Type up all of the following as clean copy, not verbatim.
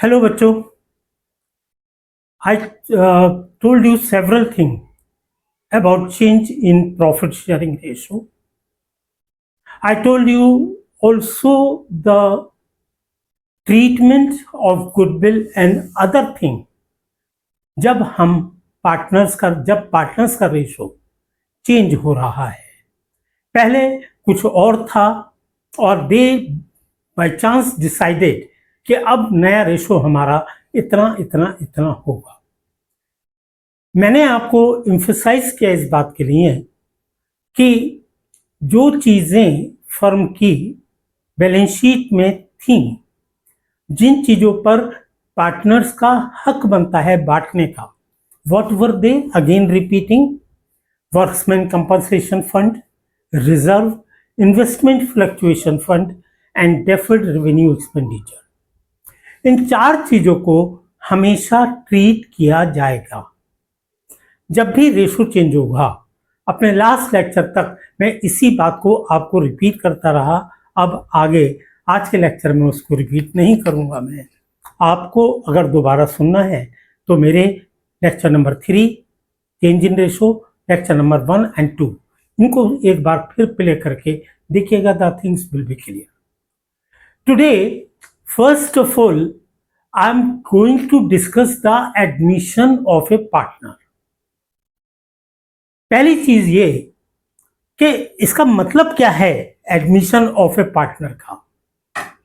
Hello बच्चों, I told you several things about change in profit sharing ratio. I told you also the treatment of goodwill and other thing जब partners का ratio change हो रहा है। पहले कुछ और था और दे बाय चांस डिसाइडेड कि अब नया रेशो हमारा इतना इतना इतना होगा। मैंने आपको एम्फसाइज किया इस बात के लिए कि जो चीज़ें फर्म की बैलेंस शीट में थी, जिन चीज़ों पर पार्टनर्स का हक बनता है बांटने का, what were they? Again repeating, workman compensation fund, reserve, investment fluctuation fund and deferred revenue expenditure. इन चार चीज़ों को हमेशा ट्रीट किया जाएगा। जब भी रेशो चेंज होगा, अपने लास्ट लेक्चर तक मैं इसी बात को आपको रिपीट करता रहा। अब आगे आज के लेक्चर में उसको रिपीट नहीं करूंगा। मैं आपको अगर दोबारा सुनना है तो मेरे lecture number 3 change in ratio, lecture number 1 and 2 इनको एक बार फिर प्ले करके देखिएगा। The things will be clear. Today first of all I am going to discuss the admission of a partner. पहली चीज ये कि इसका मतलब क्या है एडमिशन ऑफ ए पार्टनर का।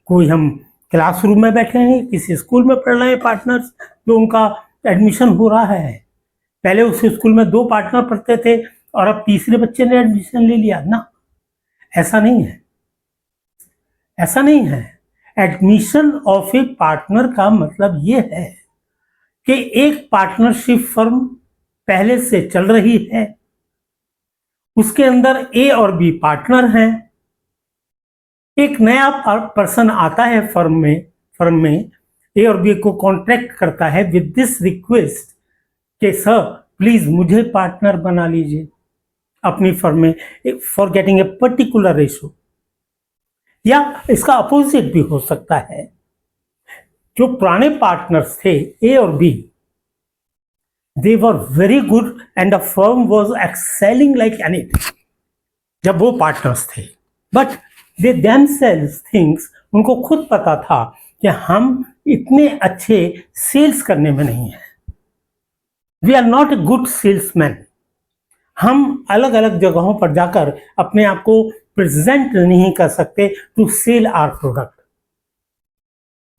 कोई हम क्लासरूम में बैठे हैं, किसी स्कूल में पढ़ रहे हैं पार्टनर्स, जो उनका एडमिशन हो रहा है। पहले उस स्कूल में 2 पार्टनर पढ़ते थे और अब तीसरे बच्चे ने एडमिशन ले लिया ना, ऐसा नहीं है, ऐसा नहीं है। एडमिशन ऑफ ए पार्टनर का मतलब ये है कि एक पार्टनरशिप फर्म पहले से चल रही है, उसके अंदर ए और बी पार्टनर हैं। एक नया पर्सन आता है फर्म में ए और बी को कॉन्ट्रैक्ट करता है विद दिस रिक्वेस्ट कि सर प्लीज मुझे पार्टनर बना लीजिए अपनी फर्म में for getting a particular ratio. या इसका अपोजिट भी हो सकता है। जो पुराने पार्टनर्स थे ए और B, they were very good and the firm was excelling like anything जब वो पार्टनर्स थे, but they themselves thinks, उनको खुद पता था कि हम इतने अच्छे सेल्स करने में नहीं हैं, we are not a good salesman। हम अलग अलग जगहों पर जाकर अपने आप को प्रेजेंट नहीं कर सकते टू सेल आवर प्रोडक्ट।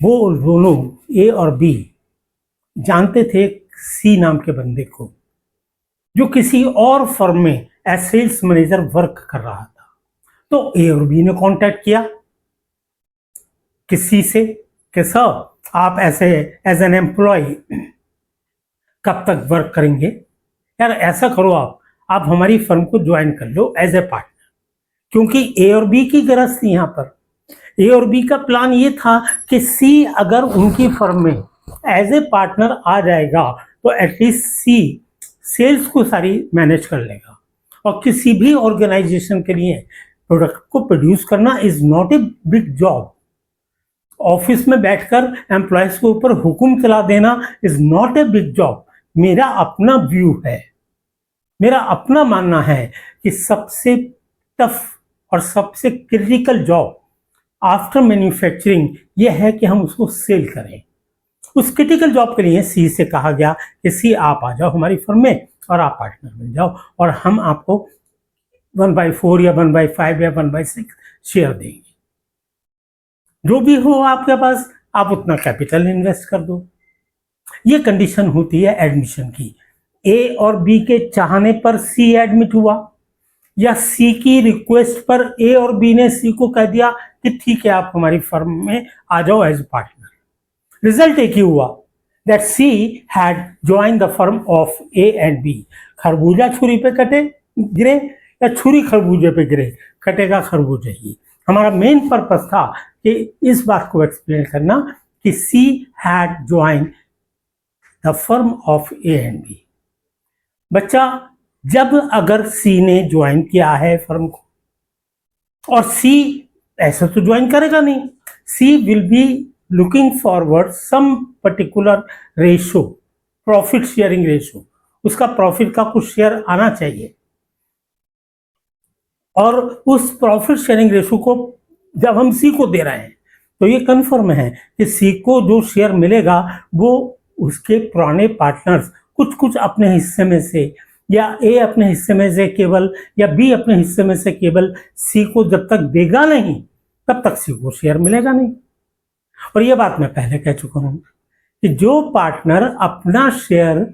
वो दोनों ए और बी जानते थे सी नाम के बंदे को, जो किसी और फर्म में एज सेल्स मैनेजर वर्क कर रहा था। तो ए और बी ने कांटेक्ट किया किसी से कि सर आप ऐसे एज एन एम्प्लॉय कब तक वर्क करेंगे? यार ऐसा करो, आप हमारी फर्म को ज्वाइन कर लो एज ए पार्टनर। क्योंकि ए और बी की गरज थी यहाँ पर। ए और बी का प्लान ये था कि सी अगर उनकी फर्म में एज ए पार्टनर आ जाएगा तो एटलीस्ट सी सेल्स को सारी मैनेज कर लेगा। और किसी भी ऑर्गेनाइजेशन के लिए प्रोडक्ट को प्रोड्यूस करना is not a big job. Office में बैठकर एम्प्लॉयज के ऊपर हुक्म चला देना is not a big job. मेरा अपना व्यू है, मेरा अपना मानना है कि सबसे टफ और सबसे क्रिटिकल जॉब आफ्टर मैन्युफैक्चरिंग ये है कि हम उसको सेल करें। उस क्रिटिकल जॉब के लिए सी से कहा गया कि सी आप आ जाओ हमारी फर्म में और आप पार्टनर बन जाओ और हम आपको 1/4 या 1/5 या 1/6 शेयर देंगे। जो भी हो आपके पास, आप उतना कैपिटल इन्वेस्ट कर दो। ये कंडीशन होती है एडमिशन की। ए और बी के चाहने पर सी एडमिट हुआ या सी की रिक्वेस्ट पर ए और बी ने सी को कह दिया कि ठीक है आप हमारी फर्म में आ जाओ एज पार्टनर। रिजल्ट एक ही हुआ that C had joined the firm of A and B। खरबूजा छुरी पे गिरे या छुरी खरबूजे पे गिरे, कटेगा खरबूजा ही। हमारा मेन पर्पस था कि इस बात को एक्सप्लेन करना कि C had joined the firm of A and B। बच्चा, जब अगर C ने ज्वाइन किया है फर्म को और C ऐसा तो ज्वाइन करेगा नहीं, C will be looking forward some particular ratio, profit sharing ratio, उसका प्रॉफिट का कुछ शेयर आना चाहिए, और उस प्रॉफिट शेयरिंग रेशो को जब हम सी को दे रहे हैं तो ये कन्फर्म है कि सी को जो शेयर मिलेगा वो उसके पुराने पार्टनर्स कुछ कुछ अपने हिस्से में से, या ए अपने हिस्से में से केवल, या बी अपने हिस्से में से केवल सी को जब तक देगा नहीं तब तक सी को शेयर मिलेगा नहीं। और ये बात मैं पहले कह चुका हूं कि जो पार्टनर अपना शेयर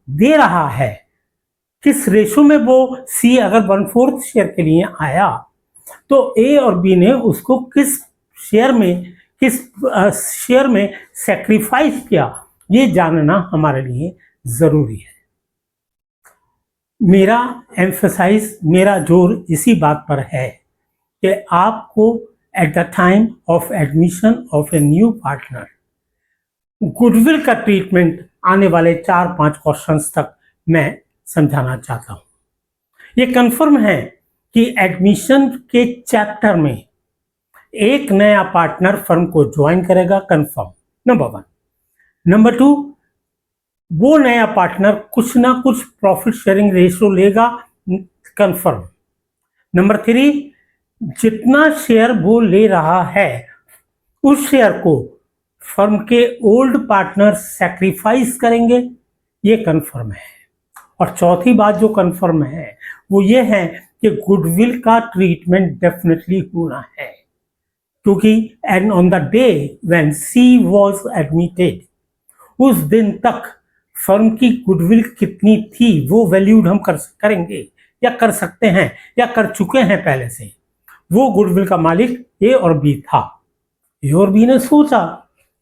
दे रहा है, किस रेशो में वो सी अगर 1/4 शेयर के लिए आया तो ए और बी ने उसको किस शेयर में सैक्रिफाइस किया, ये जानना हमारे लिए जरूरी है। मेरा एम्फसाइज, मेरा जोर इसी बात पर है कि आपको at the time of admission of a new partner goodwill का ट्रीटमेंट आने वाले 4-5 क्वेश्चंस तक मैं समझाना चाहता हूं। ये कंफर्म है कि एडमिशन के चैप्टर में एक नया पार्टनर फर्म को ज्वाइन करेगा, कंफर्म, नंबर 1। नंबर 2, वो नया पार्टनर कुछ ना कुछ प्रॉफिट शेयरिंग रेशियो लेगा, कंफर्म। नंबर 3, जितना शेयर वो ले रहा है उस शेयर को फर्म के ओल्ड पार्टनर सैक्रिफाइस करेंगे, ये कंफर्म है। और चौथी बात जो कंफर्म है वो ये है कि गुडविल का ट्रीटमेंट डेफिनेटली होना है, क्योंकि and on the day when she was admitted उस दिन तक फर्म की गुडविल कितनी थी वो वैल्यूड हम करेंगे या कर सकते हैं या कर चुके हैं पहले से। वो गुडविल का मालिक ए और बी था। ए और बी ने सोचा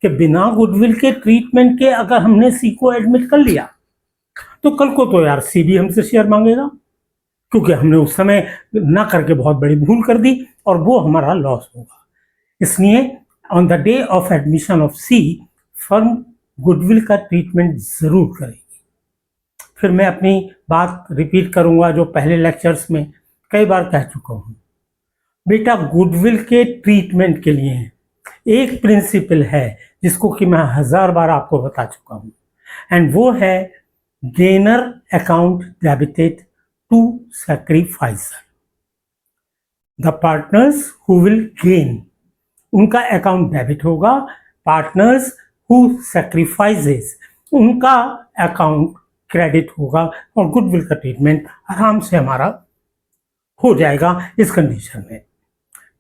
कि बिना गुडविल के ट्रीटमेंट के अगर हमने सी को एडमिट कर लिया तो कल को तो यार सी भी हमसे शेयर मांगेगा, क्योंकि हमने उस समय ना करके बहुत बड़ी भूल कर दी और वो हमारा लॉस होगा। इसलिए on the day of admission of C firm goodwill का ट्रीटमेंट जरूर करेगी। फिर मैं अपनी बात रिपीट करूंगा जो पहले लेक्चर्स में कई बार कह चुका हूं। बेटा, गुडविल के ट्रीटमेंट के लिए एक प्रिंसिपल है जिसको कि मैं 1000 बार आपको बता चुका हूं, एंड वो है gainer account debited to sacrificer. The partners who will gain, उनका अकाउंट डेबिट होगा, पार्टनर्स हु सैक्रिफाइसेस उनका अकाउंट क्रेडिट होगा, और गुडविल का ट्रीटमेंट आराम से हमारा हो जाएगा इस कंडीशन में।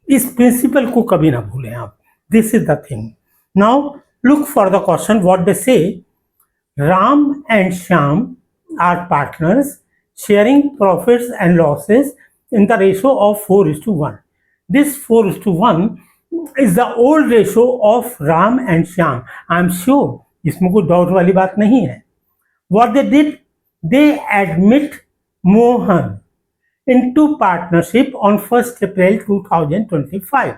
इस प्रिंसिपल को कभी ना भूलें आप। This is the thing. Now look for the question what they से। Ram and Shyam are partners sharing profits and losses in the ratio of 4:1. This 4:1 is the old ratio of Ram and Shyam. I am sure इसमें कोई doubt वाली बात नहीं है। What they did, they admit Mohan into partnership on 1st April 2025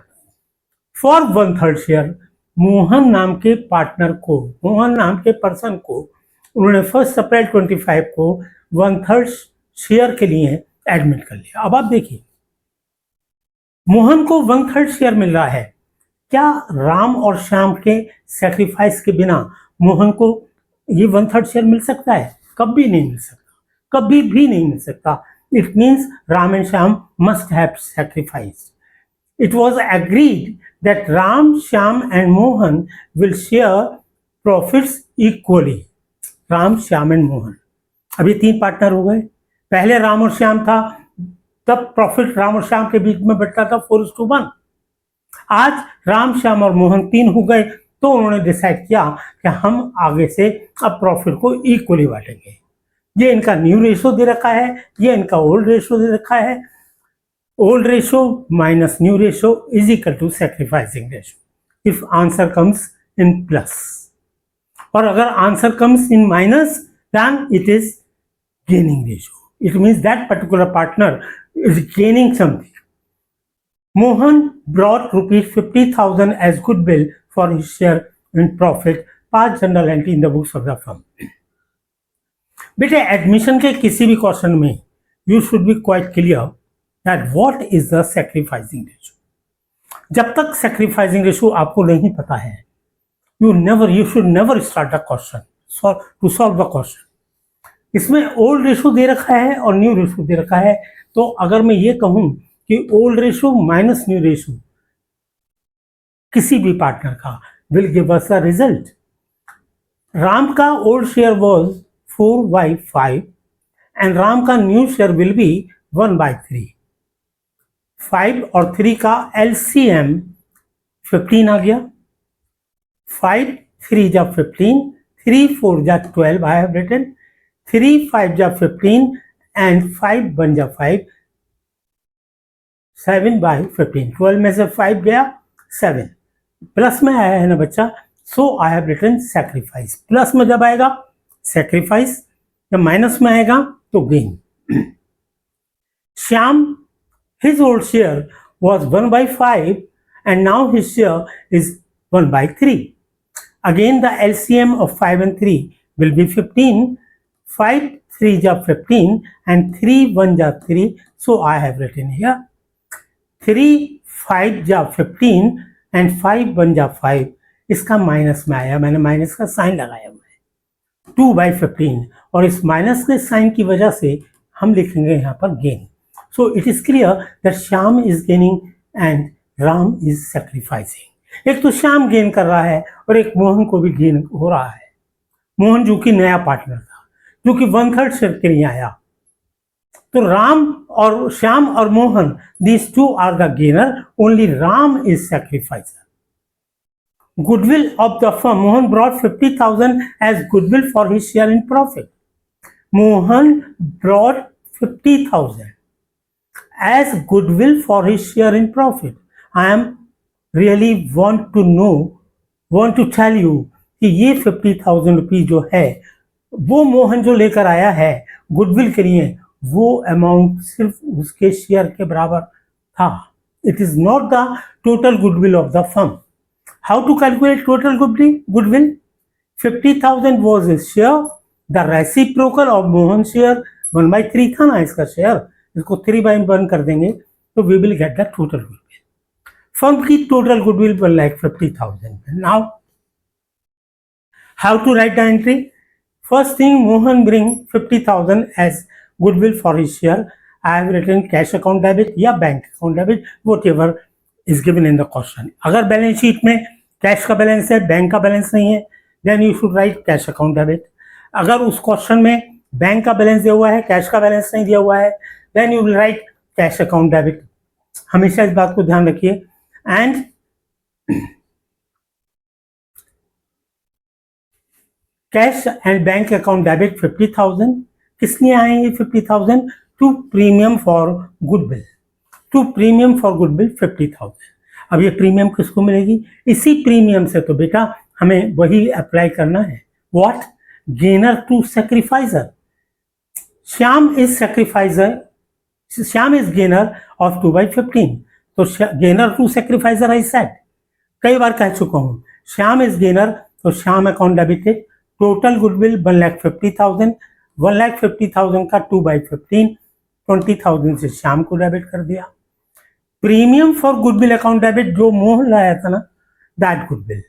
for 1/3 share. Mohan नाम के partner को, मोहन नाम के पर्सन को उन्होंने 1 अप्रैल 25 को 1/3 शेयर के लिए एडमिट कर लिया। अब आप देखिए, मोहन को 1/3 शेयर मिल रहा है। क्या राम और श्याम के सैक्रिफाइस के बिना मोहन को ये 1/3 शेयर मिल सकता है? कभी नहीं मिल सकता, कभी भी नहीं मिल सकता। It means Ram and Shyam must have sacrifice. It was agreed that Ram, Shyam and Mohan will share profits equally. Ram, Shyam and Mohan, अभी 3 पार्टनर हो गए। पहले राम और श्याम था, तब प्रॉफिट राम और श्याम के बीच में बंटता था 4:1। आज राम, श्याम और मोहन 3 हो गए, तो उन्होंने डिसाइड किया कि हम आगे से अब प्रॉफिट को इक्वली बांटेंगे। ये इनका न्यू रेशो दे रखा है, ये इनका ओल्ड रेशो दे रखा है। Old ratio minus new ratio is equal to sacrificing ratio. If answer comes in plus, और अगर answer comes in minus, then it is gaining ratio. It means that particular partner is gaining something. Mohan brought rupees 50,000 as goodwill for his share in profit, past journal entry in the books of the firm. बेटे, admission के किसी भी question में you should be quite clear that what is the sacrificing ratio. जब तक sacrificing ratio आपको नहीं पता है, you should never start the question to solve the question. इसमें ओल्ड रेशो दे रखा है और न्यू रेशो दे रखा है, तो अगर मैं ये कहूं कि old ratio minus new ratio किसी भी पार्टनर का will give us a result. Ram का old share was 4/5 and Ram का न्यू शेयर विल बी 1/3. 5 और 3 का एलसीएम 15 आ गया. 5 3 जा 15, 3 4 जा 12 आई हैव रिटन, 3 5 जा 15 एंड 5 1 जा 5, 7/15. 12 में से 5 गया 7, प्लस में आया है ना बच्चा, so I have written sacrifice. Plus में जब आएगा सैक्रिफाइस, जब माइनस में आएगा तो gain. Shyam, his old share was 1/5 and now his share is 1/3. Again the LCM of 5 and 3 will be 15. 5 3 ja 15 and 3 1 ja 3, so I have written here 3 5 ja 15 and 5 1 ja 5. इसका minus में आया, मैंने minus का sign लगाया हुआ है 2/15, और इस माइनस के साइन की वजह से हम लिखेंगे यहाँ पर gain. So it is clear that Shyam is gaining and Ram is sacrificing. एक तो श्याम गेन कर रहा है और एक मोहन को भी गेन हो रहा है. मोहन जो कि नया पार्टनर था, जो कि 1/3 शेयर के लिए आया, तो राम और श्याम और Mohan, these two are the gainer, only Ram is sacrificer. Goodwill of the firm, Mohan brought 50,000 as goodwill for his share in profit. Mohan brought 50,000 as goodwill for his share in profit. I am really want to tell you कि ये 50,000 rupees जो है वो मोहन जो लेकर आया है goodwill के लिए, वो अमाउंट सिर्फ उसके शेयर के बराबर था. It is not the total goodwill of the firm. How to calculate total goodwill? 50,000 was his share, the reciprocal of Mohan share 1/3 था ना इसका शेयर, इसको 3/1 कर देंगे तो we will get the total goodwill. Firm की total goodwill 1,50,000. Now how to write the entry? First thing, Mohan bring 50,000 as goodwill for his share. I have written cash account debit या bank account debit, whatever is given in the question. अगर balance sheet में cash का balance है, bank का balance नहीं है, then you should write cash account debit. अगर उस क्वेश्चन में बैंक का बैलेंस दिया हुआ है, कैश का बैलेंस नहीं दिया हुआ है, then you will write cash account debit. हमेशा इस बात को ध्यान रखिए. And cash and bank account debit 50,000. किस लिए आए ये 50,000? To premium for goodwill. To premium for goodwill 50,000. अब ये प्रीमियम किसको मिलेगी? इसी प्रीमियम से तो बेटा हमें वही अप्लाई करना है. What? Gainer to sacrificer. Shyam is sacrificer, Shyam is gainer of 2/15. तो gainer to sacrificer I said, कई बार कह चुका हूं. श्याम इज गेनर, तो Shyam account debited. Total goodwill 1,50,000. 1,50,000 का 2/15, 20,000 से श्याम को डेबिट कर दिया. Premium for goodwill account debit जो मोहन लाया था ना, that goodwill.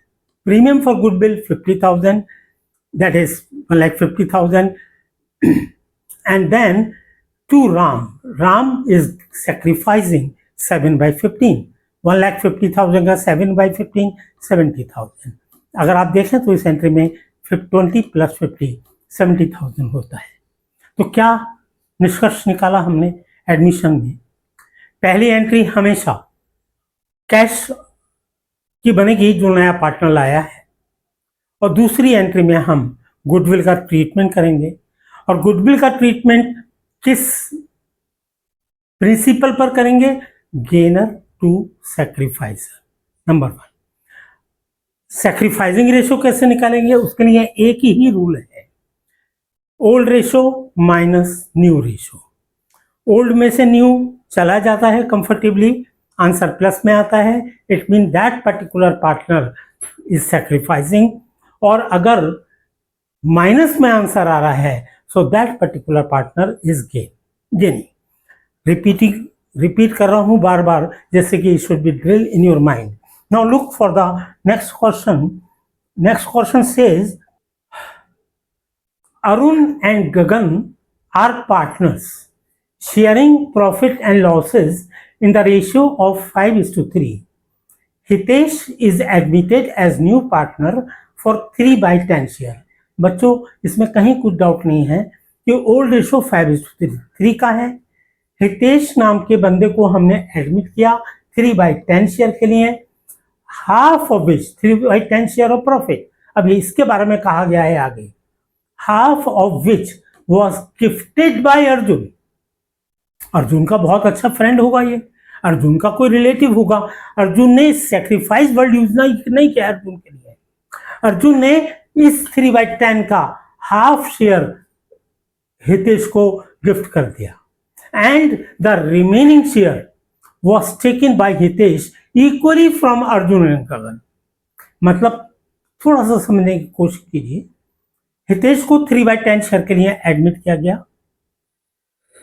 Premium for goodwill 50,000, that is 1,50,000. And then to Ram is sacrificing 7/15. 1,50,000 का 7/15 70,000. अगर आप देखें तो इस एंट्री में 20 + 50 70,000 होता है. तो क्या निष्कर्ष निकाला हमने एडमिशन में? पहली एंट्री हमेशा कैश की बनेगी जो नया पार्टनर लाया है, और दूसरी एंट्री में हम गुडविल का ट्रीटमेंट करेंगे. और गुडविल का ट्रीटमेंट किस प्रिंसिपल पर करेंगे? Gainer to sacrificer. Number 1. Sacrificing ratio कैसे निकालेंगे? उसके लिए एक ही रूल है, old ratio minus new ratio. Old में से न्यू चला जाता है कंफर्टेबली, आंसर प्लस में आता है. It mean that particular partner is sacrificing. और अगर माइनस में आंसर आ रहा है, so that particular partner is gaining. Repeating repeat कर रहा हूं बार बार, जैसे कि should be drill in your mind. Now look for the next question. Next question says Arun and Gagan are partners, sharing profit and losses in the ratio of 5:3. Hitesh is admitted as new partner for 3/10 share. बच्चों, इसमें कहीं कुछ doubt नहीं है कि old ratio 5:3 का है. हितेश नाम के बंदे को हमने एडमिट किया 3/10 शेयर के लिए, half of which 3/10 share of profit. अभी इसके बारे में कहा गया है आगे, half of which was gifted by Arjun. Arjun का बहुत अच्छा फ्रेंड होगा ये, अर्जुन का कोई रिलेटिव होगा. अर्जुन ने सैक्रिफाइस वर्ड यूज नहीं किया अर्जुन के लिए. अर्जुन ने इस 3/10 का हाफ शेयर हितेश को गिफ्ट कर दिया, and the remaining share was taken by Hitesh equally from Arjun and Gagan. मतलब थोड़ा सा समझने की कोशिश कीजिए. हितेश को 3/10 शेयर के लिए एडमिट किया गया.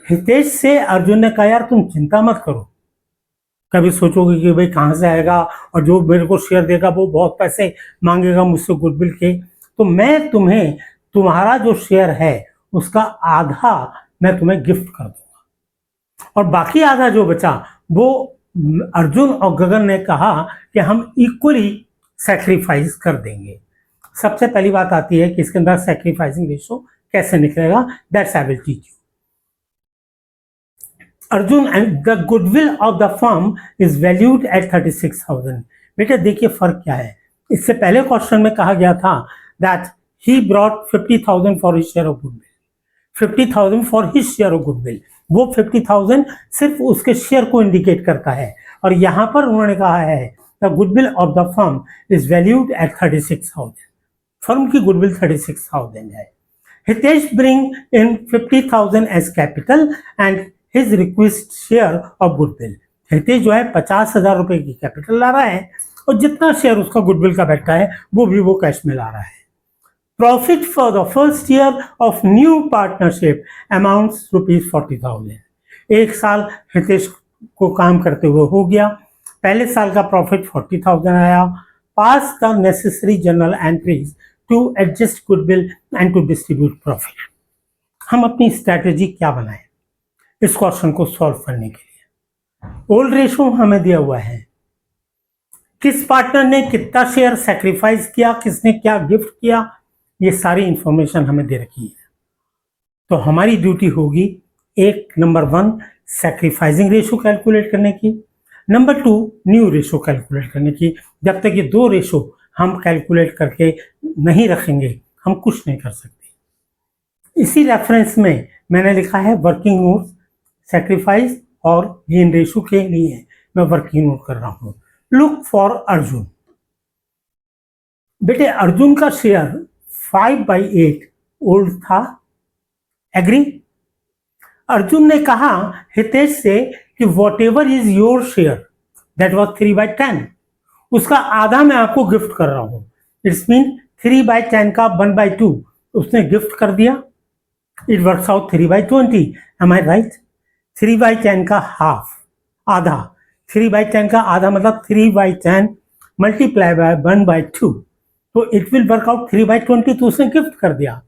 हितेश से अर्जुन ने कहा यार तुम चिंता मत करो, कभी सोचोगे कि भाई कहाँ से आएगा और जो मेरे को शेयर देगा वो बहुत पैसे मांगेगा मुझसे गुडविल के, तो मैं तुम्हें तुम्हारा जो शेयर है उसका आधा मैं तुम्हें गिफ्ट कर दूंगा, और बाकी आधा जो बचा वो अर्जुन और गगन ने कहा कि हम इक्वली सैक्रिफाइस कर देंगे. सबसे पहली बात आती है कि इसके अंदर सैक्रिफाइसिंग रेशो कैसे निकलेगा, that's I will teach you. Arjun and the goodwill of the firm is valued at 36,000. बेटे देखिए फर्क क्या है. इससे पहले क्वेश्चन में कहा गया था that he brought 50,000 for his share of goodwill, 50,000 for his share of goodwill. वो 50,000 सिर्फ उसके शेयर को इंडिकेट करता है, और यहां पर उन्होंने कहा है the goodwill of the firm is valued at 36,000. Firm की गुडविल 36,000 है. Hitesh bring in 50,000 as capital and his request share of goodwill. Hitesh जो है 50,000 रुपए की कैपिटल ला रहा है, और जितना शेयर उसका गुडविल का बैठा है वो भी वो कैश में ला रहा है. Profit for the first year of new partnership amounts ₹40,000. एक साल हितेश को काम करते हुए हो गया, पहले साल का प्रॉफिट 40,000 आया. Pass the necessary journal entries to adjust goodwill and to distribute profit. हम अपनी स्ट्रैटेजी क्या बनाएं इस क्वेश्चन को सॉल्व करने के लिए. ओल्ड रेशो हमें दिया हुआ है, किस पार्टनर ने कितना शेयर सैक्रिफाइस किया, किसने क्या गिफ्ट किया, ये सारी इंफॉर्मेशन हमें दे रखी है. तो हमारी ड्यूटी होगी एक नंबर 1 सैक्रिफाइसिंग रेशो कैलकुलेट करने की, नंबर 2 न्यू रेशो कैलकुलेट करने की. जब तक ये दो रेशो हम कैलकुलेट करके नहीं रखेंगे हम कुछ नहीं कर सकते. इसी रेफरेंस में मैंने लिखा है वर्किंग नोट सैक्रिफाइस और गेन रेशो के लिए मैं वर्किंग नोट कर रहा हूं. Look for Arjun. बेटे अर्जुन का शेयर 5/8 ओल्ड था, एग्री. अर्जुन ने कहा हितेश से कि what ever is your share that was 3/10, उसका आधा मैं आपको गिफ्ट कर रहा हूं. इट्स मीन 3/10 का 1/2 उसने गिफ्ट कर दिया. It works out 3/20. Am I right? 3/10 का हाफ, आधा. 3/10 का आधा मतलब 3/10 मल्टीप्लाई बाय 1/2, तो इट विल वर्क आउट 3/20. तो उसने गिफ्ट कर दिया,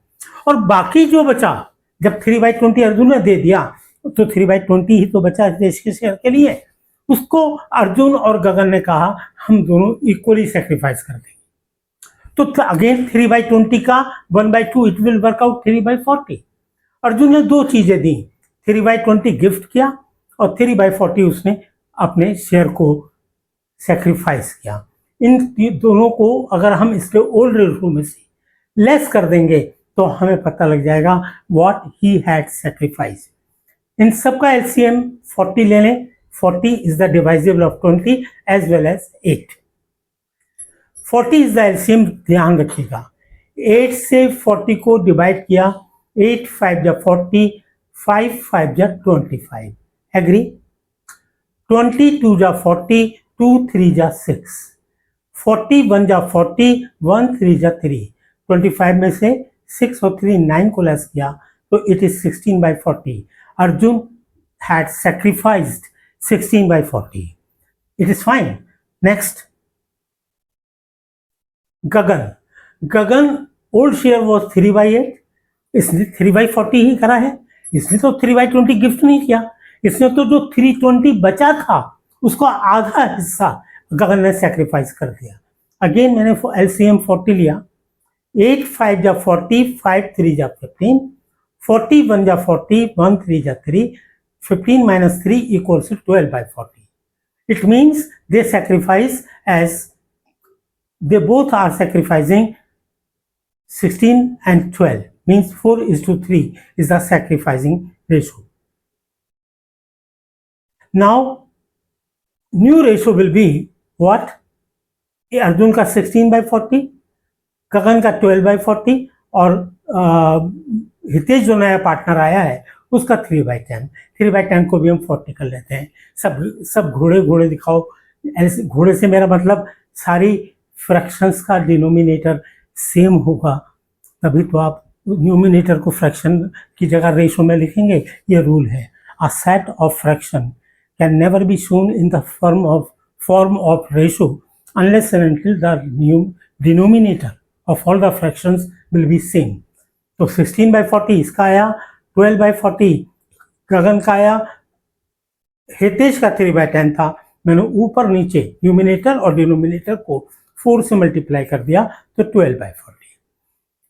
और बाकी जो बचा जब 3/20 अर्जुन ने दे दिया तो 3/20 ही तो बचा देश के शेयर के लिए. उसको अर्जुन और गगन ने कहा हम दोनों इक्वली सैक्रिफाइस कर देंगे. तो अगेन 3/20 का 1/2 it will work out 3/40. Arjun ने दो चीजें दी, 3/20 गिफ्ट किया और 3/40 उसने अपने शेयर को सैक्रिफाइस किया. इन दोनों को अगर हम इसके ओल्ड रेशो में से लेस कर देंगे तो हमें पता लग जाएगा व्हाट ही हैड सैक्रिफाइस. इन सबका एलसीएम 40 ले लें. 40 is the divisible of 20 as well as 8. 40 is the LCM, ध्यान रखिएगा. 8 से 40 को डिवाइड किया, 8 5 जा 40, 5 5 जा 25. एग्री? 22 जा 40, 2 3 जा 6, 41 जा 40, 1 3 जा 3. 25 में से 6 और 3 9 को लेस किया तो it is 16/40. Arjun had sacrificed 16/40. It is fine. Next, Gagan old share was 3/8, इसने 3/40 ही करा है, इसने तो 3/20 गिफ्ट नहीं किया, इसने तो जो 320 बचा था उसको आधा हिस्सा गगन ने सेक्रीफाइस कर दिया। अगेन मैंने एलसीएम 40 लिया, 8 5 जा 40, 5 3 जा 15, 40 1 जा 40, 1 3 जा 3, 15 minus 3 equals to 12/40. It means they sacrifice as they both are sacrificing 16 and 12, means 4:3 is the sacrificing ratio. Now new ratio will be what? Arjun का 16/40, गगन का 12/40 और हितेश जो नया पार्टनर आया है उसका 3/10। 3/10 को भी हम 40 कर लेते हैं। सब घोड़े दिखाओ। ऐसे घोड़े से मेरा मतलब सारी फ्रैक्शंस का डिनोमिनेटर सेम होगा, तभी तो आप न्यूमिनेटर को फ्रैक्शन की जगह रेशो में लिखेंगे। ये रूल है। A set of fraction can never be shown in the form of ratio unless and until the denominator of all the fractions will be same. तो 16/40 इसका आया, 12/40 गगन का आया, हितेश का 3/10 था। मैंने ऊपर नीचे न्यूमिनेटर और डिनोमिनेटर को 4 से मल्टीप्लाई कर दिया तो 12/40।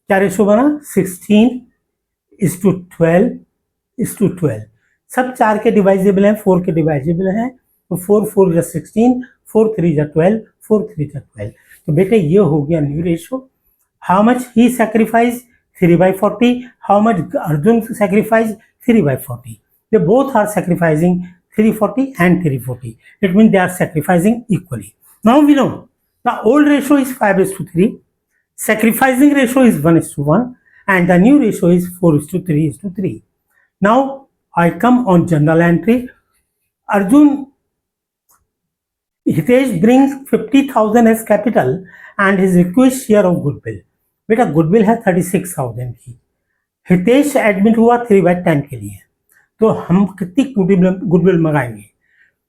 क्या रेशो बना? 16:12:12। सब 4 के डिवाइजेबल हैं, 4 के डिवाइजेबल हैं, तो 4 4 जा 16, 4 3 जा 12, 4 3 जा 12। तो बेटे ये हो गया new ratio. How much he sacrifice? 3/40। How much Arjun sacrifice? 3/40। They both are sacrificing 340 and 340. It means they are sacrificing equally. Now we know the old ratio is 5:3, sacrificing ratio is 1:1, and the new ratio is 4:3:3. Now I come on journal entry. Arjun Hitesh brings 50,000 as capital and his request share of goodwill. बेटा goodwill है 36,000 की। Hitesh admit हुआ 3/10 के लिए, तो हम कितनी goodwill मंगाएंगे?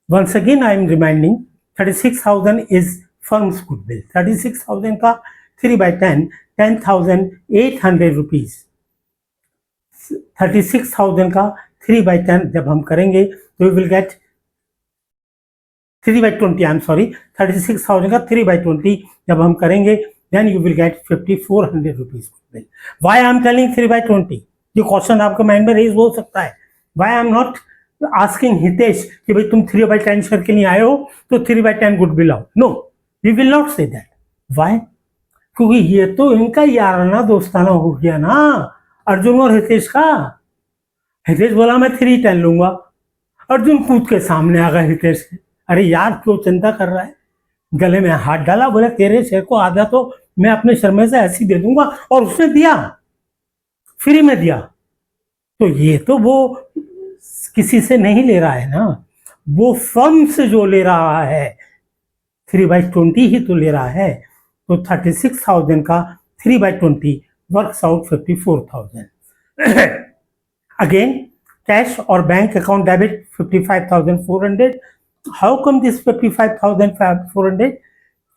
Once again I am reminding 36,000 is firm's goodwill. 36,000 का 3/10 10,800 रुपीज। 36,000 का 3/10 जब हम करेंगे तो we will get 3/20। I am sorry, 36,000 का 3/20 जब हम करेंगे then you will get 5,400 rupees goodwill. Why I am telling 3/20? ये क्वेश्चन आपके माइंड में रेज हो सकता है। Why I am not asking Hitesh कि भाई तुम 3/10 शेयर के लिए आए हो तो 3/10 गुडविल आओ। No, we will not say that. Why? क्योंकि ये तो इनका याराना दोस्ताना हो गया ना, अर्जुन और हितेश का। हितेश बोला मैं 3/10 लूंगा, अर्जुन कूद के सामने आ गया हितेश के। अरे यार क्यों चिंता कर रहा है? गले में हाथ डाला, बोले तेरे शेयर को आधा तो मैं अपने शेयर में से ऐसे ही दे दूंगा, और उसने दिया, फ्री में दिया। तो ये तो वो किसी से नहीं ले रहा है ना, वो फर्म से जो ले रहा है 3/20 ही तो ले रहा है। तो 36,000 का 3/20 वर्क्स आउट 54,000। अगेन कैश और bank account debit 55,400। How come this 55,400?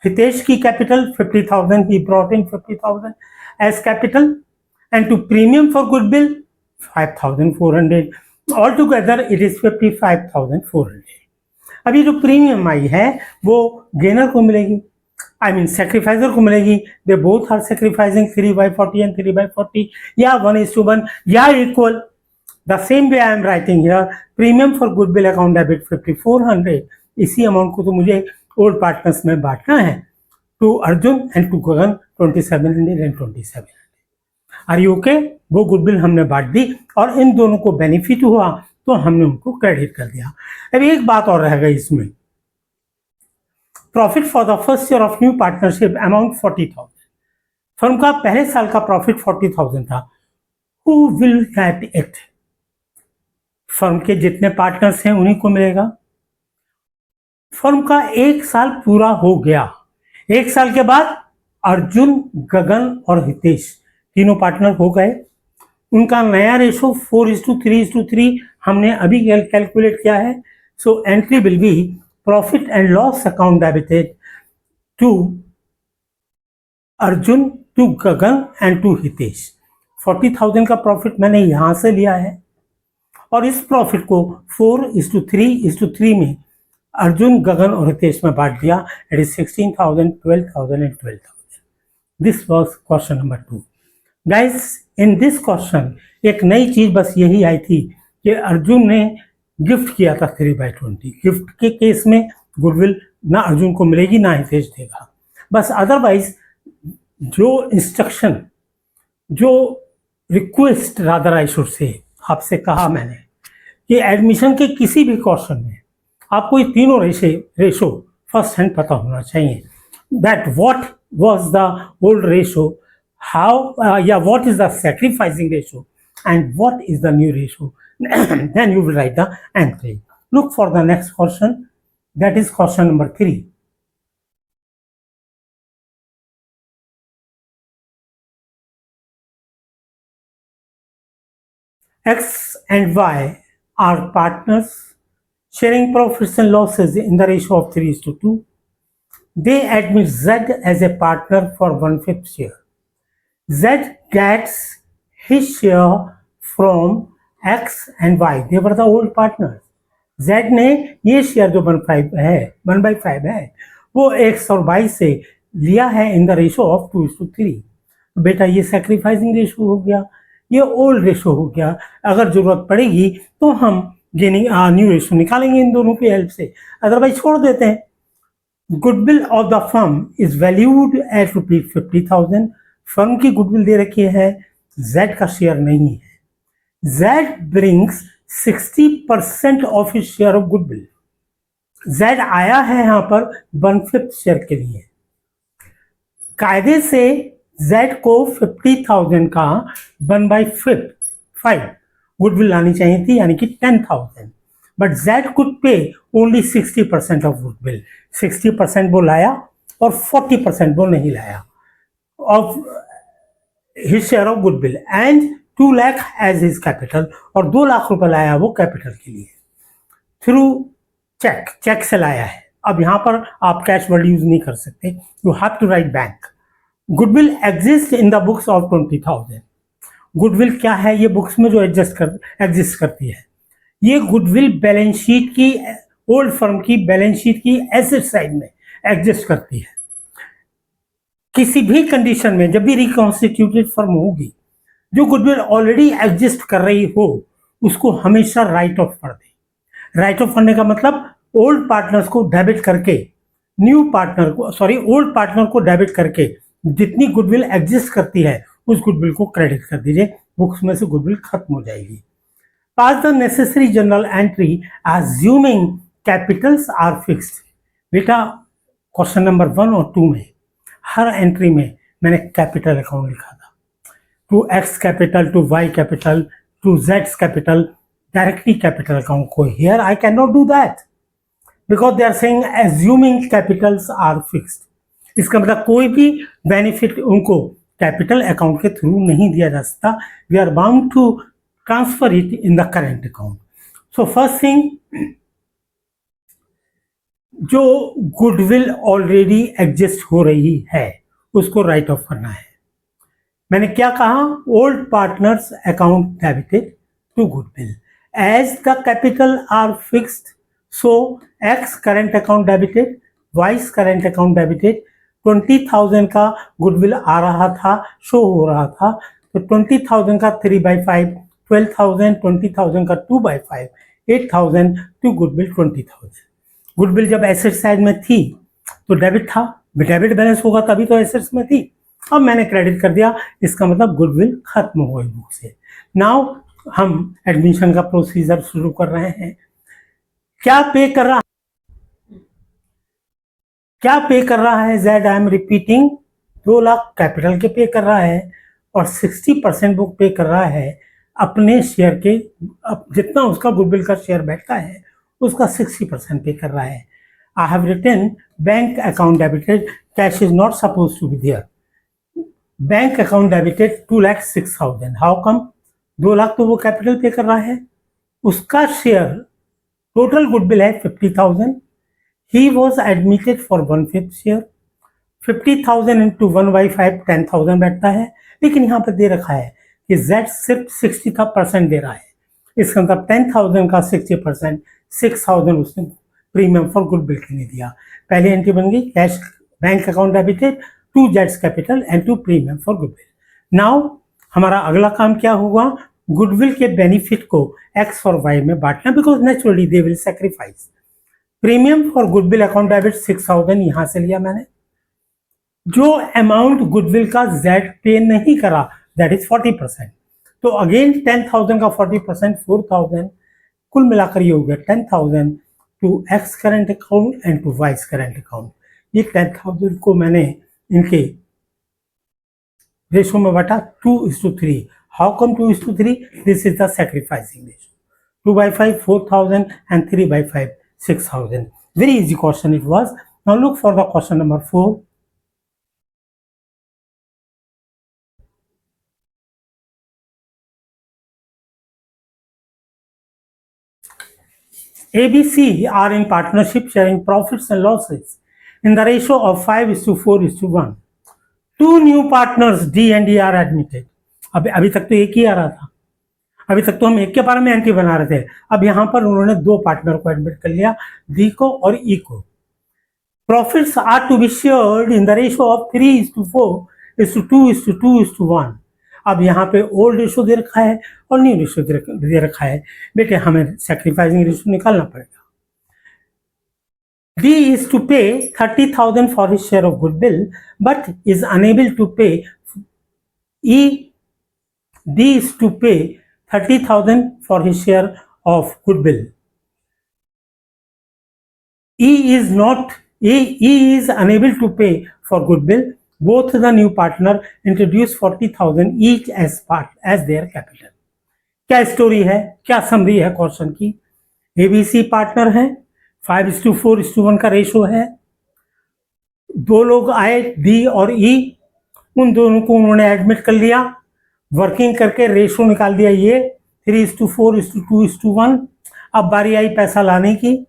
Hitesh ki capital 50,000, he brought in 50,000 as capital, and to premium for goodwill 5,400. Altogether it is 55,400. अभी जो प्रीमियम आई है वो गेनर को मिलेगी, आई मीन सेक्रीफाइजर को मिलेगी। They both are sacrificing 3/40 and 3/40, या 1:1 या equal. The same way I am writing here, premium for goodwill account debit 5,400. इसी अमाउंट को तो मुझे ओल्ड पार्टनर्स में बांटना है, to Arjun and to Gagan 2,700 and 2,700। Are you okay? वो गुडविल हमने बांट दी और इन दोनों को बेनिफिट हुआ तो हमने उनको क्रेडिट कर दिया। अब एक बात और रह गई इसमें, profit for the first year of new partnership amount 40,000। Firm का पहले साल का प्रॉफिट 40,000 था। Who will get it? Firm के जितने पार्टनर्स हैं उन्हीं को मिलेगा। फर्म का 1 साल पूरा हो गया, 1 साल के बाद अर्जुन, गगन और हितेश तीनों पार्टनर हो गए। उनका नया रेशो 4:3:3 हमने अभी कैलकुलेट किया है। So entry will be profit and loss account debited to Arjun, to Gagan and to Hitesh. 40,000 का प्रॉफिट मैंने यहां से लिया है और इस प्रॉफिट को 4:3:3 में अर्जुन, गगन और हितेश में बांट दिया। It is 16,000, 12,000 and 12,000। This was question number 2। Guys, in this question एक नई चीज बस यही आई थी कि अर्जुन ने गिफ्ट किया था 3/20। गिफ्ट के केस में गुडविल ना अर्जुन को मिलेगी ना हितेश देगा। बस अदरवाइज जो इंस्ट्रक्शन, जो request rather I should say आपसे कहा मैंने कि एडमिशन के किसी भी क्वेश्चन में आपको ये तीनों रेशो फर्स्ट हैंड पता होना चाहिए। That what was the old ratio, how या what is the sacrificing ratio and what is the new ratio, then you will write the entry. Look for the next question, that is question number 3। X and Y are partners sharing profits and losses in the ratio of 3:2. They admit Z as a partner for 1/5 share. Z gets his share from X and Y. They were the old partners. Z ने ये share जो 1/5 है वो X और Y से लिया है in the ratio of 2:3। बेटा ये सैक्रिफाइसिंग रेशो हो गया, ये ओल्ड रेशो हो गया। अगर जरूरत पड़ेगी तो हम न्यू रेशो निकालेंगे इन दोनों की हेल्प से, अदरवाइज छोड़ देते हैं। Goodwill of the firm is valued eight ₹50,000। Firm की गुडविल दे रखी है, जेड का शेयर नहीं है। Z brings 60% of his share of goodwill. Z आया है यहां पर 1/5 शेयर के लिए। कायदे से Z को 50,000 का 1/5 गुडविल लानी चाहिए थी, यानी कि 10,000, but Z could pay only 60% of goodwill. 60% वो लाया और 40% वो नहीं लाया of his share of goodwill and 2 lakh as his capital, और 2 लाख रुपए लाया वो कैपिटल के लिए थ्रू चेक से लाया है। अब यहां पर आप कैश वर्ड यूज नहीं कर सकते, you have to write bank. Goodwill exist in the books of 20,000। Goodwill क्या है? ये बुक्स में जो एग्जिस्ट करती है, ये गुडविल बैलेंस शीट की, ओल्ड फर्म की बैलेंस शीट की एसेट साइड में एग्जिस्ट करती है। किसी भी कंडीशन में जब भी रिकॉन्स्टिट्यूटेड फर्म होगी, जो गुडविल ऑलरेडी एग्जिस्ट कर रही हो उसको हमेशा राइट ऑफ कर दे। राइट ऑफ करने का मतलब ओल्ड पार्टनर्स को डेबिट करके ओल्ड पार्टनर को डेबिट करके जितनी गुडविल एग्जिस्ट करती है उस गुडविल को क्रेडिट कर दीजिए, बुक्स में से गुडविल खत्म हो जाएगी। Pass the necessary general entry assuming capitals are fixed. बेटा क्वेश्चन नंबर 1 और 2 में हर एंट्री में मैंने कैपिटल अकाउंट लिखा था, to X capital, to Y capital, to जेड्स कैपिटल, डायरेक्टली कैपिटल अकाउंट को। Here I can not do that because they are saying assuming capitals are fixed. इसका मतलब कोई भी बेनिफिट उनको कैपिटल अकाउंट के थ्रू नहीं दिया जा सकता। We are bound to transfer it in the current account. So first thing, जो गुडविल ऑलरेडी एग्जिस्ट हो रही है उसको राइट ऑफ करना है। मैंने क्या कहा? Old partners account debited to goodwill as the capital are fixed, so X current account debited, Y current account debited. 20,000 का गुडविल आ रहा था, शो हो रहा था, तो 20,000 का 3/5, 12,000, 20,000 का 2/5, 8,000 टू गुडविल 20,000। गुडविल जब एसेट साइड में थी तो डेबिट था, डेबिट बैलेंस होगा तभी तो एसेट्स में थी। अब मैंने क्रेडिट कर दिया, इसका मतलब गुडविल खत्म हो गई बुक से। नाउ हम एडमिशन का प्रोसीजर शुरू कर रहे हैं। क्या पे कर रहा है Z? I am repeating, 2 lakh capital के पे कर रहा है और 60% बुक पे कर रहा है अपने शेयर के, जितना उसका गुडविल का शेयर बैठता है उसका 60% पे कर रहा है। I have written bank account debited, cash is not suppose to be there. Bank account debited 2,06,000। How come? 2 lakh तो वो कैपिटल पे कर रहा है, उसका शेयर टोटल गुडविल है 50,000. He was admitted for 1/5 share. 50,000 into 1/5 10,000 बैठता है. लेकिन यहाँ पर दे रखा है कि Z सिर्फ 60% दे रहा है. इसका मतलब 10,000 का 60% 6,000 उसने प्रीमियम फॉर गुडविल के लिए दिया. पहली एंट्री बन गई cash bank account debited to जेड्स capital and to premium for goodwill. Now हमारा अगला काम क्या होगा, गुडविल के बेनिफिट को एक्स और वाई में बांटना, because naturally they will sacrifice. Premium for goodwill account debit 6,000 यहां से लिया मैंने. जो अमाउंट गुडविल का जेड पे नहीं करा दैट इज 40%. तो अगेन 10,000 का 40% 4,000, कुल मिलाकर ये हो गया 10,000 to X current account and to Y current account. ये 10,000 को मैंने इनके रेशो में बांटा 2:3. How come 2:3? This is the sacrificing ratio. 2/5 4,000 and 3/5 6,000. Very easy question it was. Now look for the question number 4. ABC are in partnership sharing profits and losses in the ratio of 5:4:1. Two new partners D and E are admitted. अभी तक तो एक ही आ रहा था, अभी तक तो हम एक के बारे में एंट्री बना रहे थे. अब यहां पर उन्होंने दो पार्टनर को एडमिट कर लिया, डी को और ई को. Profits are to be shared in the ratio of 3:4:2:2:1. अब यहाँ पे ओल्ड रेशो दे रखा है और न्यू रेशो दे रखा है. बेटे हमें सैक्रिफाइसिंग रेशो निकालना पड़ेगा. D is to pay 30,000 for his share of goodwill, but is unable to pay. D is to pay 30,000 for his share of goodwill. E is unable to pay for goodwill. Both the new partner introduce 40,000 each as their capital. क्या story है, क्या summary है question की? ABC partner है, 5:4:1 का ratio है. दो लोग आए डी और ई, उन दोनों को उन्होंने एडमिट कर लिया, वर्किंग करके रेशो निकाल दिया ये 3:4:2:1. अब बारी आई पैसा लाने की.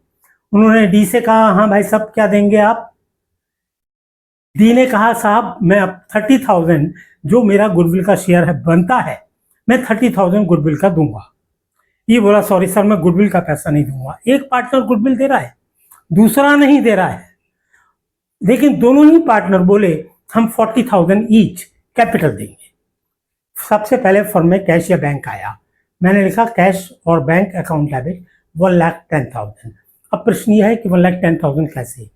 उन्होंने डी से कहा हाँ भाई साहब क्या देंगे आप? डी ने कहा साहब मैं अब 30,000 जो मेरा गुडविल का शेयर है बनता है, मैं 30,000 गुडविल का दूंगा. ये बोला सॉरी सर मैं गुडविल का पैसा नहीं दूंगा. एक पार्टनर गुडविल दे रहा है, दूसरा नहीं दे रहा है. लेकिन दोनों ही पार्टनर बोले हम 40,000 ईच कैपिटल देंगे. सबसे पहले फर्म में कैश या बैंक आया, मैंने लिखा कैश और बैंक अकाउंट डेबिट 1,10,000. अब प्रश्न यह है कि 1,10,000 कैसे?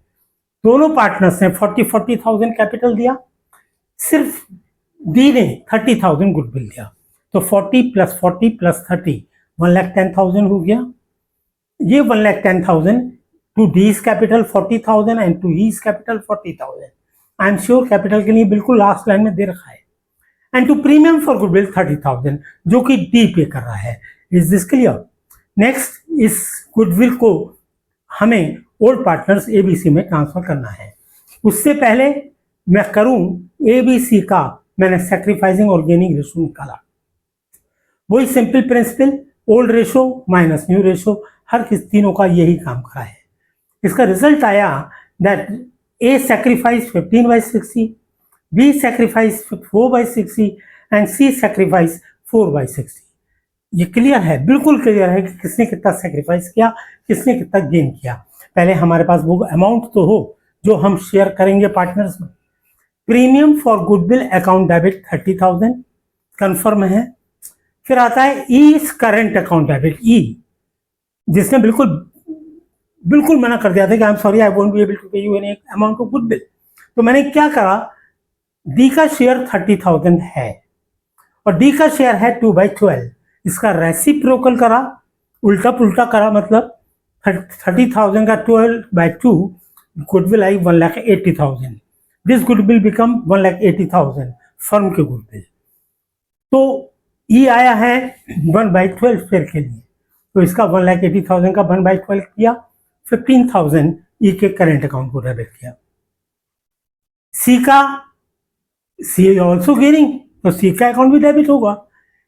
दोनों पार्टनर्स ने 40,000 कैपिटल दिया, सिर्फ डी ने 30,000 गुडविल दिया. तो 40 + 40 + 30 1,10,000 हो गया. ये 1,10,000 to D's capital 40,000 and to E's capital 40,000. I am sure capital के लिए बिल्कुल लास्ट लाइन में दे रखा है. And to premium for goodwill 30,000 जो कि डी पे कर रहा है. Is this clear? नेक्स्ट, इस गुडविल को हमें ओल्ड पार्टनर्स एबीसी में ट्रांसफर करना है. उससे पहले मैं करूं एबीसी का, मैंने सैक्रिफाइसिंग और गेनिंग रेशो निकाला. वही simple principle, old ratio minus new ratio, हर किस तीनों का यही काम करा है. इसका रिजल्ट आया that A sacrifice 15/60, B sacrifice 4/60 and C sacrifice 4/60. ये क्लियर है, बिल्कुल क्लियर है कि किसने कितना सैक्रिफाइस किया, किसने कितना गेन किया. पहले हमारे पास वो अमाउंट तो हो जो हम शेयर करेंगे पार्टनर्स में. Premium for goodwill account debit 30,000 confirm है. फिर आता है is current account debit, E जिसने बिल्कुल मना कर दिया था कि I am sorry I won't be able to pay you any amount of goodwill. तो मैंने क्या करा, डी का शेयर 30,000 है और डी का शेयर है 2/12. इसका रेसिप्रोकल करा, उल्टा पुल्टा करा, मतलब 30,000 का 12/2 goodwill I 1,80,000. This goodwill become 1,80,000 firm के गुडविल. तो ई आया है 1/12 शेयर के लिए, तो इसका 1,80,000 का 1/12 किया, 15,000 ई के करेंट अकाउंट को डेबिट किया. सी का, सी ऑल्सो गेनिंग, तो सी का अकाउंट भी डेबिट होगा.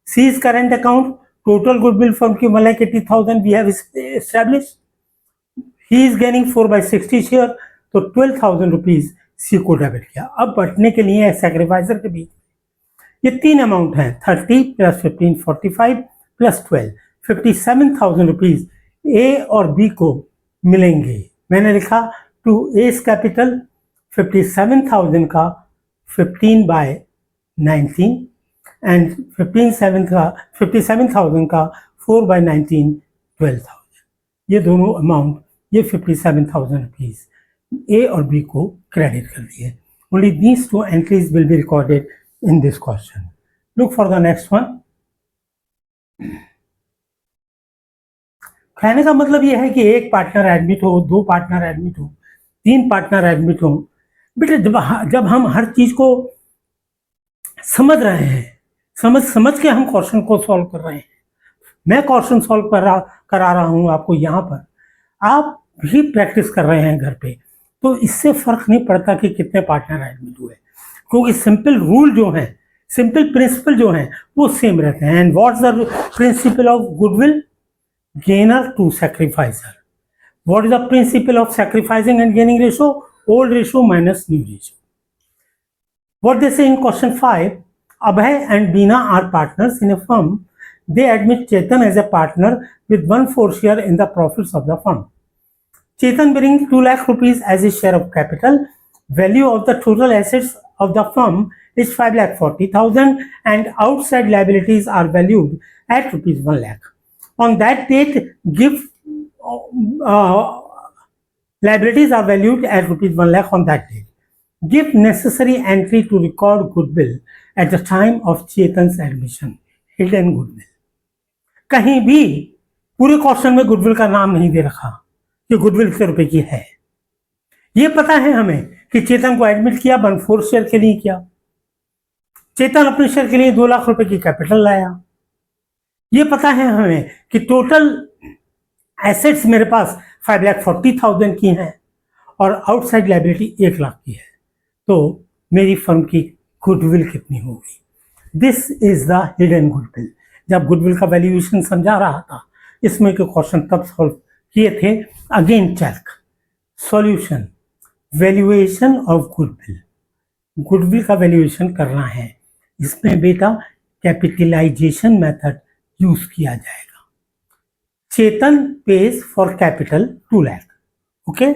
C is current account, total goodwill firm की 1,80,000 we have established. He is gaining 4/60 share, तो 12,000 रुपीज सी को डेबिट किया। अब बटने के लिए सैक्रिफाइजर के बीच ये तीन अमाउंट हैं, 30 + 15 45 + 12 57,000 रुपीज ए और बी को मिलेंगे। मैंने लिखा टू एस कैपिटल 57,000 का 15/19 एंड 57,000 का 4/19 12,000। ये दोनों अमाउंट, ये 57,000 रुपीज ए और बी को क्रेडिट कर दिए। Only these two entries will be recorded in this question. Look for the next one. कहने का मतलब यह है कि एक पार्टनर एडमिट हो, दो पार्टनर एडमिट हो, तीन पार्टनर एडमिट हो। बेटे जब हम हर चीज को समझ रहे हैं, समझ के हम क्वेश्चन को सॉल्व कर रहे हैं, मैं क्वेश्चन सॉल्व करा रहा हूं आपको यहाँ पर, आप भी प्रैक्टिस कर रहे हैं घर पे, तो इससे फर्क नहीं पड़ता कि कितने पार्टनर एडमिट हुए, क्योंकि सिंपल रूल जो है, सिंपल प्रिंसिपल जो है वो सेम रहते हैं। And what's the principle of goodwill? Gainer to sacrificer. What is the principle of sacrificing and gaining ratio? Old ratio minus new ratio. What they say in question 5, Abhay and Bina are partners in a firm, they admit Chetan as a partner with 1/4 share in the profits of the firm. Chetan brings 2 lakh rupees as his share of capital. Value of the total assets of the firm is 5,40,000 and outside liabilities are valued at rupees 1 lakh. On that date, liabilities are valued at rupees 1 lakh on that date. Give necessary entry to record goodwill at the time of Chetan's admission. Hidden goodwill. कहीं भी पूरे question में goodwill का नाम नहीं दे रखा कि goodwill कितने रुपए की है। ये पता है हमें कि चेतन को एडमिट किया 1/4 शेयर के लिए किया, चेतन अपने शेयर के लिए 2 लाख रुपए की कैपिटल लाया। ये पता है हमें कि टोटल एसेट्स मेरे पास 5,40,000 की हैं और आउटसाइड लायबिलिटी 1 लाख की है, तो मेरी फर्म की गुडविल कितनी होगी? This is the hidden goodwill. जब गुडविल का वैल्यूएशन समझा रहा था, इसमें के क्वेश्चन तब सॉल्व किए थे। Again check solution, valuation of goodwill. Goodwill का वैल्यूएशन करना है, इसमें बेटा कैपिटलाइजेशन मेथड यूज किया जाएगा। Chetan pays for capital 2 lakh, okay,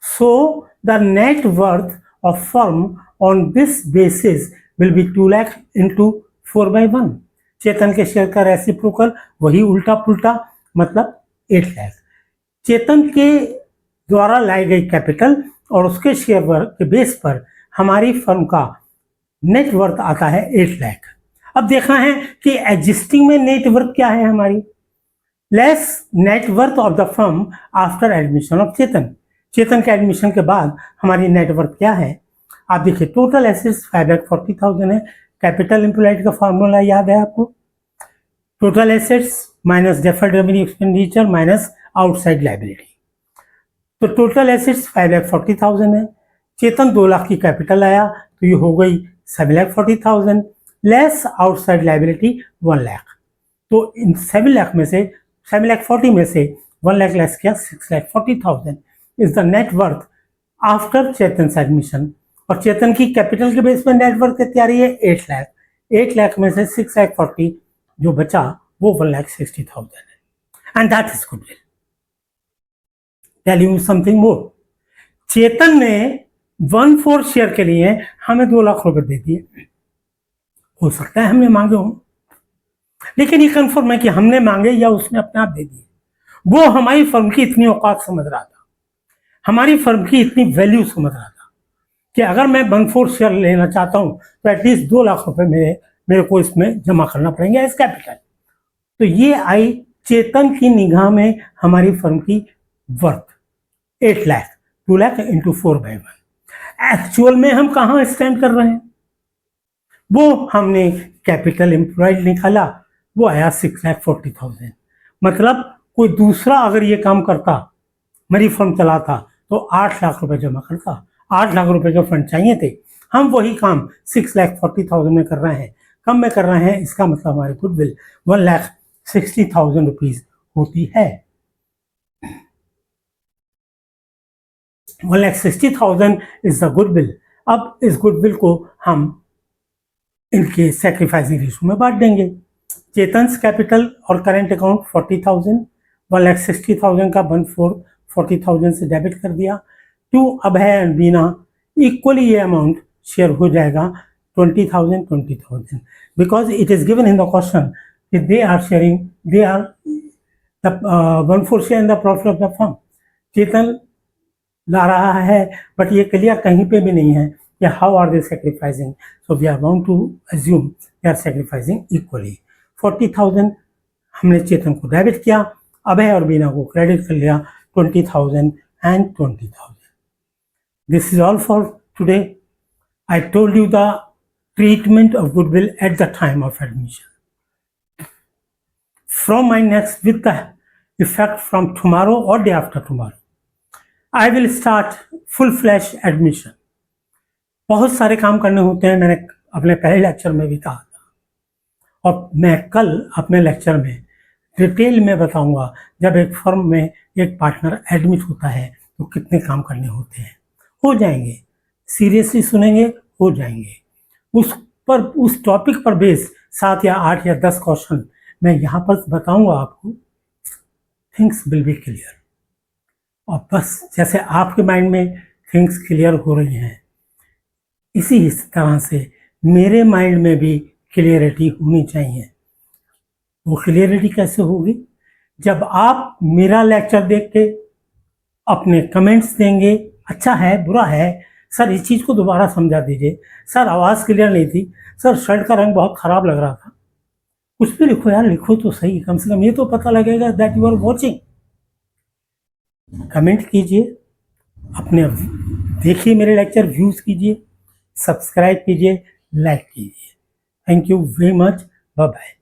so the net worth of firm on this basis will be 2 lakh into 4/1। Chetan के शेयर का रेसिप्रोकल वही उल्टा पुल्टा, मतलब 8 लाख। चेतन के द्वारा लाई गई कैपिटल और उसके शेयर के बेस पर हमारी फर्म का नेट वर्थ आता है 8 लाख। अब देखना है कि एग्जिस्टिंग में नेट वर्थ क्या है हमारी, less net worth of the firm after admission of Chetan. Chetan के एडमिशन के बाद हमारी नेट वर्थ क्या है? आप देखिए, टोटल एसेट्स 5,40,000 है। कैपिटल एम्प्लॉयड का फार्मूला याद है आपको? Total assets minus deferred revenue expenditure minus outside liability. तो टोटल एसेट्स 5,40,000 है। चेतन 2 लाख की कैपिटल आया, तो ये हो गई 7,40,000 लेस आउटसाइड लायबिलिटी 1 लाख। तो इन 7 लाख में से 7,40,000 में से 1 लाख लेस किया, 6,40,000 is the net worth after Chetan admission. और चेतन की कैपिटल के बेस पर नेट वर्थ कितनी आ रही है? 8 लाख। 8 लाख में से 6,40,000 जो बचा वो 1,60,000 है। And that is goodwill. Tell you something more, Chetan ने 1/4 शेयर के लिए हमें 2 लाख रुपए दे दिए। हो सकता है हमने मांगे हों, लेकिन ये कंफर्म है कि हमने मांगे या उसने अपने आप दे दिए। वो हमारी फर्म की इतनी औकात समझ रहा था, हमारी फर्म की इतनी वैल्यू समझ रहा था कि अगर मैं 1/4 शेयर लेना चाहता हूं तो एटलीस्ट 2 लाख रुपए मेरे को इसमें जमा करना पड़ेंगे एज कैपिटल। तो ये आई चेतन की निगाह में हमारी फर्म की worth 8 lakh. 2 lakh into 4/1। Actual में हम कहाँ स्टैंड कर रहे हैं? वो हमने कैपिटल एम्प्लॉयड निकाला, वो आया 6,40,000। मतलब कोई दूसरा अगर ये काम करता, मेरी फर्म चलाता, तो 8 लाख रुपए जमा करता। 8 लाख रुपए के फंड चाहिए थे, हम वही काम 6,40,000 में कर रहे हैं, कम में कर रहे हैं। इसका मतलब हमारी गुडविल 1,60,000 रुपीज होती है। 1,60,000 इज द गुडविल। अब इस गुडविल को हम इनके सेक्रीफाइसिंग रेशो में बांट देंगे। चेतन्स कैपिटल और करेंट अकाउंट 40,000, 1,60,000 का 1/4 40,000 से डेबिट कर दिया। To Abhay and Bina equally ये अमाउंट शेयर हो जाएगा 20,000 because it is given in the question कि they are sharing, they are the 1/4 share in the profit of the firm. Chetan ला रहा है बट ये क्लियर कहीं पे भी नहीं है कि how are they sacrificing, so we are bound to assume they are sacrificing equally. 40,000 हमने चेतन को डेबिट किया, अभय और बीना को क्रेडिट कर लिया 20,000 and 20,000. This is all for today. I told you the treatment of goodwill at the time of admission. From my next, with the effect from tomorrow or day after tomorrow, I will start full-fledged admission. बहुत सारे काम करने होते हैं, मैंने अपने पहले lecture में भी कहा था, और मैं कल अपने लेक्चर में डिटेल में बताऊंगा जब एक फर्म में एक पार्टनर एडमिट होता है तो कितने काम करने होते हैं। हो जाएंगे, सीरियसली सुनेंगे, हो जाएंगे। उस टॉपिक पर बेस 7 या 8 या 10 क्वेश्चन मैं यहाँ पर बताऊंगा आपको। Things will be clear. और बस जैसे आपके माइंड में थिंग्स क्लियर हो रही हैं, इसी तरह से मेरे माइंड में भी क्लियरिटी होनी चाहिए। वो क्लियरिटी कैसे होगी? जब आप मेरा लेक्चर देख के अपने कमेंट्स देंगे, अच्छा है, बुरा है, सर इस चीज़ को दोबारा समझा दीजिए, सर आवाज़ क्लियर नहीं थी, सर शर्ट का रंग बहुत ख़राब लग रहा था, कुछ भी लिखो यार, लिखो तो सही, कम से कम ये तो पता लगेगा that you are watching. Comment कीजिए, अपने देखिए मेरे लेक्चर, व्यूज़ कीजिए, सब्सक्राइब कीजिए, लाइक कीजिए। Thank you very much, bye bye.